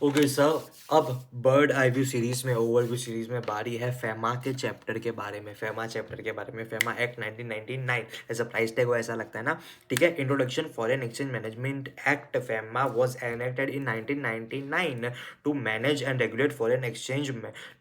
Okay sir, अब bird eye view series में overview series में बारी है फेमा के चैप्टर के बारे में। फेमा चैप्टर के बारे में, फेमा एक्ट 1999 ऐसा प्राइस टैग हो, ऐसा लगता है ना। ठीक है, introduction foreign exchange management act FEMA was enacted in 1999 to manage and regulate foreign exchange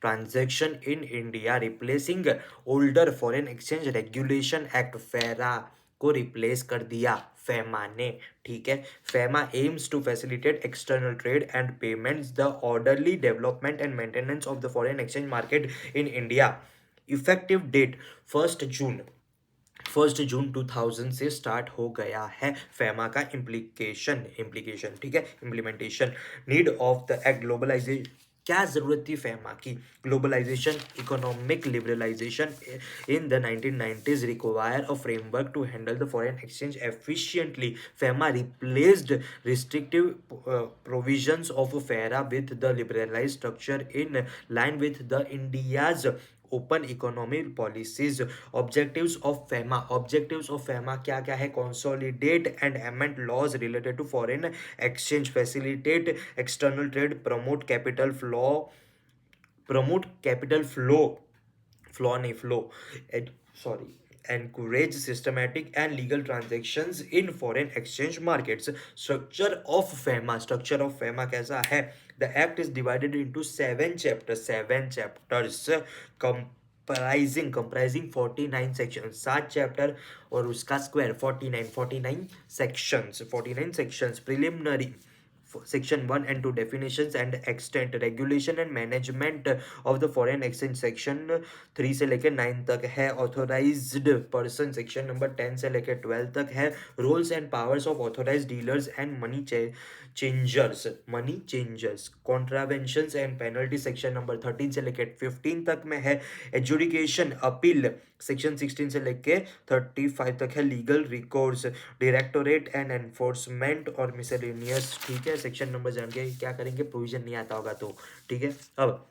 transaction in India, replacing older foreign exchange regulation act. FERA को रिप्लेस कर दिया फेमा ने। ठीक है, FEMA aims to facilitate external trade and payments, the orderly development and maintenance of the foreign exchange market in India. Effective date 1 June 2000 से start हो गया है फेमा का इम्प्लीकेशन। ठीक है, implementation. Need of the act, globalisation. क्या जरूरत थी फेमा की? Globalisation, economic liberalisation in the 1990s require a framework to handle the foreign exchange efficiently. FEMA replaced restrictive provisions of FERA with the liberalized structure in line with the India's open economy policies. Objectives of FEMA क्या क्या है? Consolidate and amend laws related to foreign exchange, facilitate external trade, promote capital flow, sorry, encourage systematic and legal transactions in foreign exchange markets. Structure of FEMA कैसा है? The act is divided into seven chapters comprising 49 sections, 7 chapter और उसका square 49 sections। Preliminary Section 1 and 2, definitions and extent, regulation and management of the foreign exchange, Section 3 से लेकर 9 तक है। Authorized person, Section number 10 से लेकर 12 तक है। Roles and powers of authorized dealers and money changers, contraventions and penalty, Section number 13 से लेकर 15 तक में है। Adjudication, अपील, Section 16 से लेकर 35 तक है। Legal recourse, directorate and enforcement और मिसलेनियस। ठीक है, सेक्शन नंबर जान के क्या करेंगे, प्रोविजन नहीं आता होगा तो। ठीक है, अब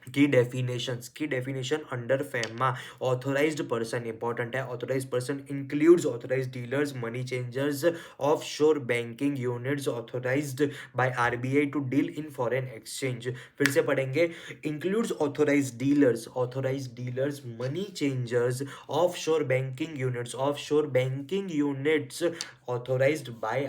की definition under FEMA. Authorised person important है। Authorised person includes authorised dealers, money changers, offshore banking units authorised by RBI to deal in foreign exchange. फिर से पढ़ेंगे, includes authorised dealers, money changers, offshore banking units authorised by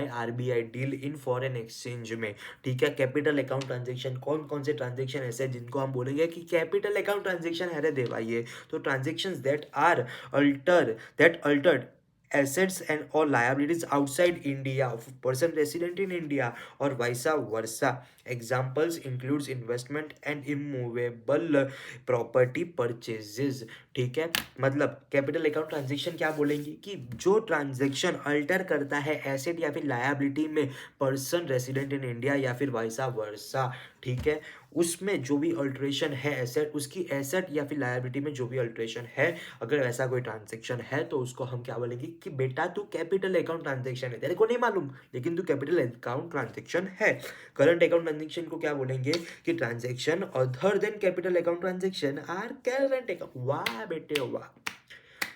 RBI deal in foreign exchange में। ठीक है, capital account transaction, कौन कौन से transaction ऐसे हैं जिनको हम बोलेंगे कि कैपिटल अकाउंट ट्रांजेक्शन है रे देवा? ये तो transactions that Altered assets and or liabilities outside India of person resident in India or vice versa. Examples includes investment and immovable property purchases. ठीक है, मतलब कैपिटल अकाउंट ट्रांजेक्शन क्या बोलेंगे कि जो ट्रांजेक्शन अल्टर करता है एसेट या फिर लायबिलिटी में पर्सन रेसिडेंट इन इंडिया या फिर वाइसा वर्सा। ठीक है, उसमें जो भी अल्ट्रेशन है एसेट, उसकी एसेट या फिर लायबिलिटी में जो भी अल्ट्रेशन है, अगर ऐसा कोई ट्रांजेक्शन है तो उसको हम क्या बोलेंगे कि बेटा तू कैपिटल अकाउंट ट्रांजेक्शन है, तेरे को नहीं मालूम लेकिन तू कैपिटल अकाउंट ट्रांजेक्शन है। करंट अकाउंट ट्रांजेक्शन को क्या बोलेंगे कि transaction other than capital account transaction are current account. वाह बेटे वाह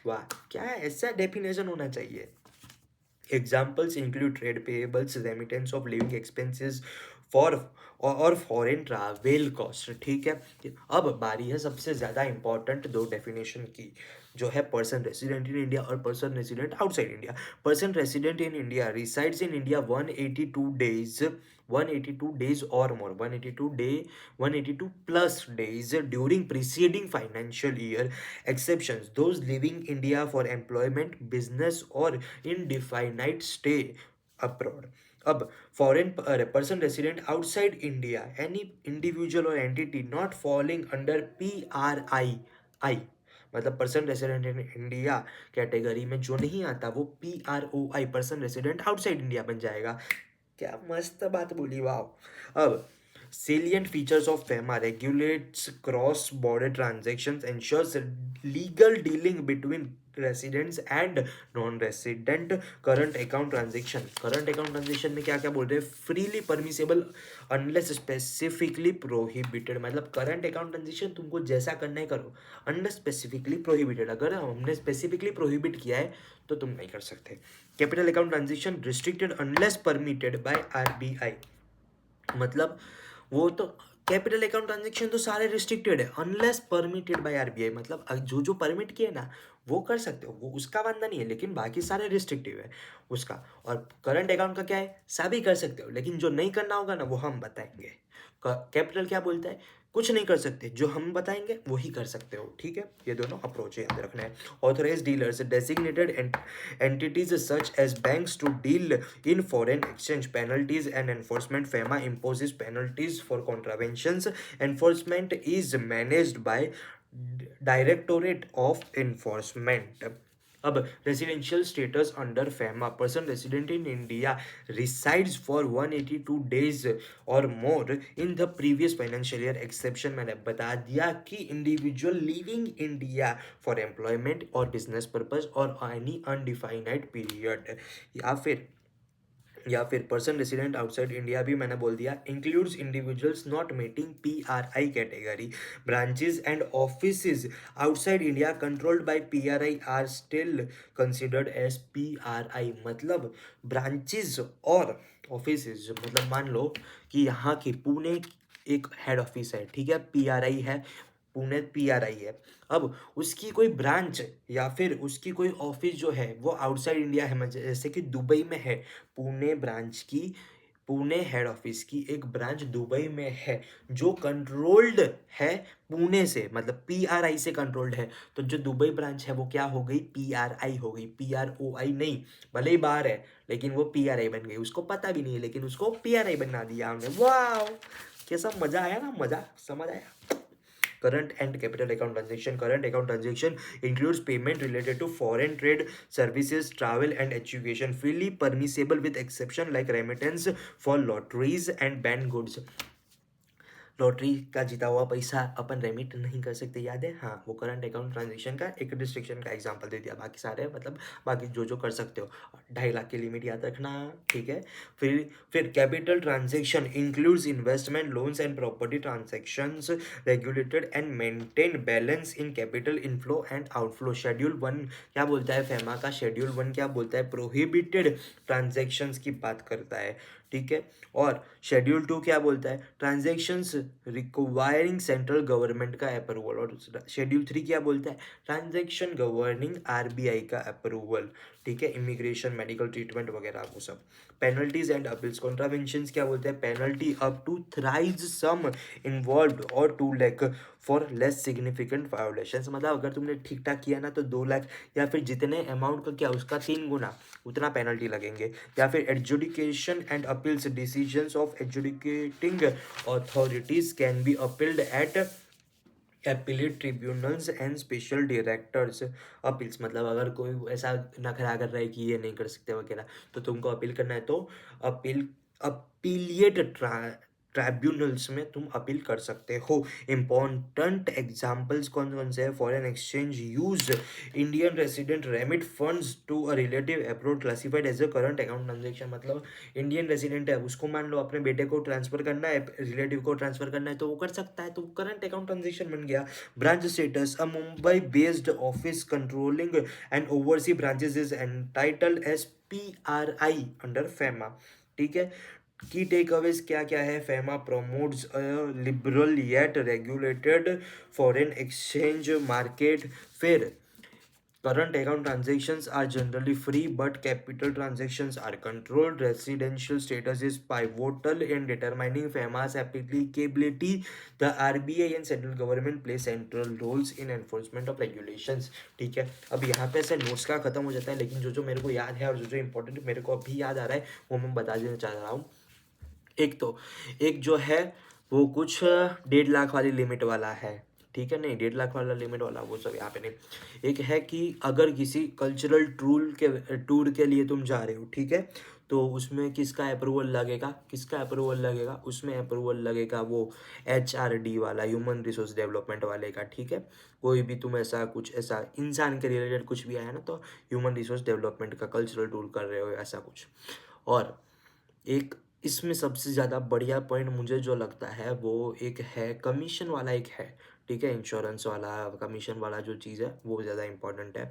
वाह, क्या ऐसा डेफिनेशन होना चाहिए। Examples include trade payables, remittance of living expenses for और फॉरेन ट्रैवल कॉस्ट। ठीक है, अब बारी है सबसे ज़्यादा इंपॉर्टेंट दो डेफिनेशन की, जो है पर्सन रेसिडेंट इन इंडिया और person resident outside India. Person resident in India resides in India 182 days or more, 182 plus days during preceding financial year. Exceptions, those leaving India for employment, business or indefinite stay abroad. अब foreign person resident outside India, any individual or entity not falling under PRII, मतलब person resident in India category में जो नहीं आता वो PROI, person resident outside India बन जाएगा। क्या मस्त बात बोली, वाह। अब salient features of FEMA: regulates cross-border transactions, ensures legal dealing between residents and non-resident. Current account transaction में क्या क्या बोल रहे हैं? Freely permissible unless specifically prohibited, मतलब करंट अकाउंट ट्रांजेक्शन तुमको जैसा करना है करो, अनलेस स्पेसिफिकली प्रोहिबिटेड। अगर हमने स्पेसिफिकली प्रोहिबिट किया है तो तुम नहीं कर सकते। Capital account transaction restricted unless permitted by RBI. मतलब वो तो कैपिटल अकाउंट ट्रांजेक्शन तो सारे रिस्ट्रिक्टेड है अनलेस परमिटेड बाय आरबीआई, मतलब जो जो परमिट किए ना वो कर सकते हो, वो उसका वादा नहीं है, लेकिन बाकी सारे रिस्ट्रिक्टिव है उसका। और करंट अकाउंट का क्या है, सभी कर सकते हो, लेकिन जो नहीं करना होगा ना वो हम बताएंगे। कैपिटल क्या बोलता है, कुछ नहीं कर सकते, जो हम बताएंगे वही कर सकते हो, ठीक है। ये दोनों अप्रोच याद रखना है। Authorise dealers designated entities such as banks to deal in foreign exchange penalties and enforcement. FEMA imposes penalties for contraventions. Enforcement is managed by Directorate of Enforcement. अब residential status under FEMA, person resident in India resides for 182 days or more in the previous financial year. Exception मैंने बता दिया कि individual living India for employment or business purpose or any undefined period, या फिर person resident outside India भी मैंने बोल दिया, includes individuals not meeting PRI category. Branches and offices outside India controlled by PRI are still considered as PRI. मतलब branches और offices, मतलब मान लो कि यहाँ की पुणे एक हेड ऑफिस है, ठीक है, पीआरआई है, पुणे पीआरआई है। अब उसकी कोई ब्रांच या फिर उसकी कोई ऑफिस जो है वो आउटसाइड इंडिया है, जैसे कि दुबई में है, पुणे ब्रांच की, पुणे हेड ऑफिस की एक ब्रांच दुबई में है जो कंट्रोल्ड है पुणे से, मतलब पीआरआई से कंट्रोल्ड है। तो जो दुबई ब्रांच है वो क्या हो गई, पीआरआई हो गई, पीआरओआई नहीं। भले ही बाहर है लेकिन वो पीआरआई बन गई, उसको पता भी नहीं है लेकिन उसको पीआरआई बना दिया हमने। वाह, कैसा मजा आया ना, मजा समझ आया। Current and capital account transaction. Current account transaction includes payment related to foreign trade, services, travel and education. Freely permissible with exception like remittance for lotteries and banned goods. Lottery का जीता हुआ पैसा अपन रेमिट नहीं कर सकते, याद है, हाँ, वो करंट अकाउंट ट्रांजेक्शन का एक रिस्ट्रिक्शन का एग्जांपल दे दिया। बाकी सारे मतलब बाकी जो जो कर सकते हो, 2.5 लाख की लिमिट याद रखना, ठीक है। फिर capital transaction includes investment, loans and property transactions, regulated and maintain balance in capital inflow and outflow. Schedule 1 क्या बोलता है, फेमा का शेड्यूल 1 क्या बोलता है, प्रोहिबिटेड ट्रांजेक्शंस की बात करता है, ठीक है। और शेड्यूल 2 क्या बोलता है, ट्रांजेक्शन्स रिक्वायरिंग सेंट्रल गवर्नमेंट का अप्रूवल। और शेड्यूल 3 क्या बोलता है, ट्रांजेक्शन गवर्निंग आरबीआई का अप्रूवल, ठीक है, इमिग्रेशन, मेडिकल ट्रीटमेंट वगैरह वो सब। पेनल्टीज एंड अपील्स, कॉन्ट्रावेंशंस क्या बोलते हैं, penalty up to thrice sum involved और 2 lakh for less significant violations. मतलब अगर तुमने ठीक ठाक किया ना तो 2 लाख या फिर जितने अमाउंट का क्या उसका 3 गुना उतना पेनल्टी लगेंगे। या फिर adjudication and appeals, decisions of adjudicating authorities can be appealed at appellate tribunals and special directors. Appeals मतलब अगर कोई ऐसा नखरा कर रहा है कि ये नहीं कर सकते वगैरह, तो तुमको अपील करना है तो अपील अपीलिएट ट्राइब्यूनल्स में तुम अपील कर सकते हो। इंपॉर्टेंट एग्जाम्पल्स कौन कौन से हैं, foreign exchange use, Indian resident remit funds to a relative abroad classified as a current account transaction. मतलब इंडियन रेसिडेंट है, उसको मान लो अपने बेटे को ट्रांसफर करना है, रिलेटिव को ट्रांसफर करना है तो वो कर सकता है, तो करंट अकाउंट ट्रांजेक्शन बन गया। Branch status, a Mumbai based office controlling and oversea branches is entitled as PRI under FEMA, ठीक है। की टेक अवेज क्या क्या है, FEMA promotes a liberal yet regulated foreign exchange market. फिर current account transactions are generally free, but capital transactions are controlled. Residential status is pivotal in determining FEMA's applicability. The RBI and central government play central roles in enforcement of regulations. ठीक है, अब यहाँ पे से notes का खत्म हो जाता है, लेकिन जो जो मेरे को याद है और जो जो इंपॉर्टेंट मेरे को अभी याद आ रहा है वो मैं बता देना चाह रहा हूँ। एक जो है वो कुछ 1.5 लाख वाली लिमिट वाला है, ठीक है, नहीं 1.5 लाख वाला लिमिट वाला वो सब यहाँ पे नहीं। एक है कि अगर किसी कल्चरल टूर के लिए तुम जा रहे हो, ठीक है, तो उसमें किसका अप्रूवल लगेगा, किसका अप्रूवल लगेगा, उसमें अप्रूवल लगेगा वो HRD वाला, ह्यूमन रिसोर्स डेवलपमेंट वाले का, ठीक है। कोई भी तुम ऐसा कुछ ऐसा इंसान के रिलेटेड कुछ भी आया ना तो ह्यूमन रिसोर्स डेवलपमेंट का कल्चरल टूर कर रहे हो ऐसा कुछ। और एक इसमें सबसे ज़्यादा बढ़िया पॉइंट मुझे जो लगता है वो एक है कमीशन वाला, एक है, ठीक है, इंश्योरेंस वाला कमीशन वाला जो चीज़ है वो ज़्यादा इम्पोर्टेंट है।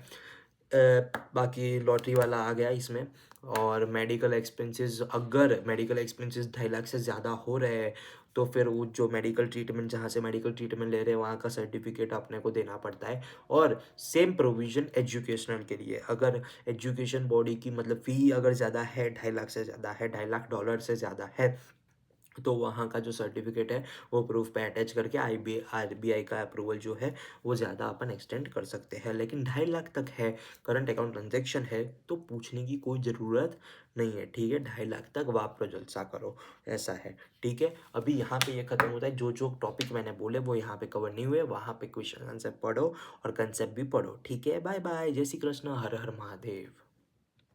बाकी लॉटरी वाला आ गया इसमें, और मेडिकल एक्सपेंसेस, अगर मेडिकल एक्सपेंसेस 2.5 लाख से ज़्यादा हो रहे हैं तो फिर वो जो मेडिकल ट्रीटमेंट, जहाँ से मेडिकल ट्रीटमेंट ले रहे हैं वहाँ का सर्टिफिकेट अपने को देना पड़ता है। और सेम प्रोविज़न एजुकेशनल के लिए, अगर एजुकेशन बॉडी की मतलब फ़ी अगर ज़्यादा है, 2.5 लाख से ज़्यादा है, $2.5 लाख से ज़्यादा है, तो वहाँ का जो सर्टिफिकेट है वो प्रूफ पे अटैच करके आरबीआई का अप्रूवल जो है वो ज़्यादा अपन एक्सटेंड कर सकते हैं। लेकिन 2.5 लाख तक है, करंट अकाउंट ट्रांजेक्शन है, तो पूछने की कोई ज़रूरत नहीं है, ठीक है। 2.5 लाख तक वापरो जलसा करो, ऐसा है, ठीक है। अभी यहाँ पे ये खत्म होता है, जो जो टॉपिक मैंने बोले वो यहाँ पे कवर नहीं हुए, वहाँ पे क्वेश्चन आंसर पढ़ो और कंसेप्ट भी पढ़ो, ठीक है। बाय बाय, जय श्री कृष्ण, हर हर महादेव।